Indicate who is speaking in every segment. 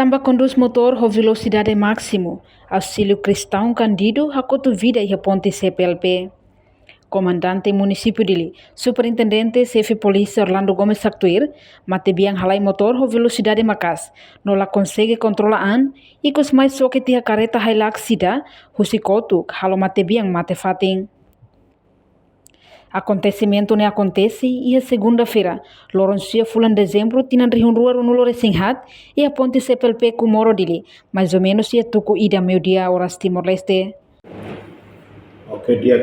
Speaker 1: Samba conduz motor com velocidade máxima. Auxílio Cristão Candido hakotu vida e ponte CPLP. Comandante município dele, Superintendente Chefe Polícia Orlando Gomes Saktuir, mate biang halai motor com velocidade macas, não la consegue controlar e cos mais só que tia careta Hilux sida, husikotuk halo mate biang mate fating. Acontecimento ne acontece e a segunda-feira, Loroncia fulan dezembro, tinan rihunrua runulo resinghat e a ponte CPLP kumoro dili, mais ou menos ia tuku ida meio-dia horas Timor-Leste.
Speaker 2: Oke, dia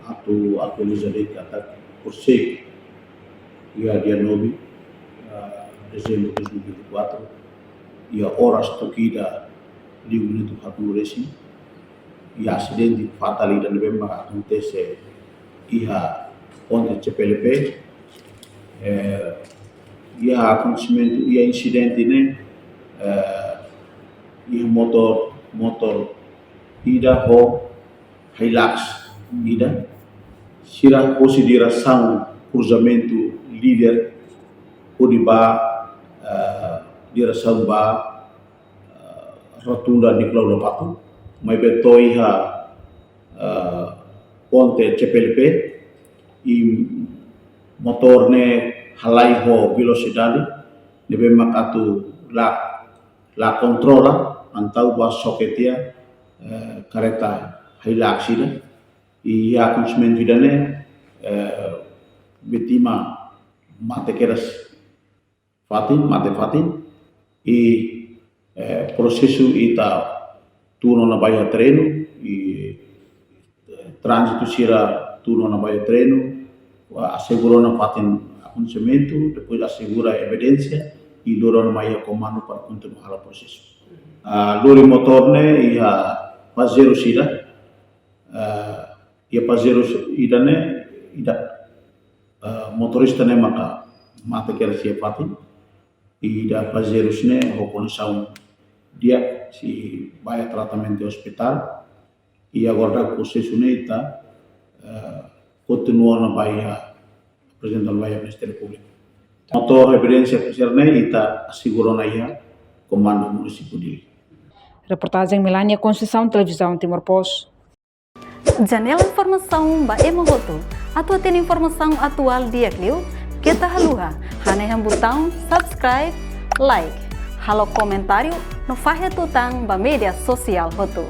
Speaker 2: atu lizade kata kursik dia nobi dezembro 2024 ia horas tukida di menit hatu resi ia acidente fatal dan bemba acontece ia ponte CPLP ia acontecimento ia incidente ini ia motor ida ho Hilux ida sira consideração cruzamento líder odiba direção ba rotunda di Pulau Lepatu mai betoi ha ponte CPLP i motorne halai ho velocidade nebe makatu la controla antau ba soketia kareta Hilux ida e a acontecimento vidane betima mate keras mate fatin e processo ita turno na baia treino e trânsito sira turno na baia treino assegurou na fatin acontecimento depois assegura a evidência e loro na baia comando para continuar o processo lori motorne e a pazero sira ia pazeros idane motorista ne maka mata kera siapati ida pazeros ne hokon saun dia si baya tratamento hospital ia guarda processo ne ita continua na baya presidente baya Ministério Público motor evidência ne ita assegurou na ia comando município dele.
Speaker 1: Reportagem Melania Conceição, Televisão Timor-Post.
Speaker 3: Janela informação ba emohoto. Atua tem informação atual dia kliu. Kita haluha. Hane yang botão subscribe, like. Halo comentário no fahe tutang ba media sosial hotu.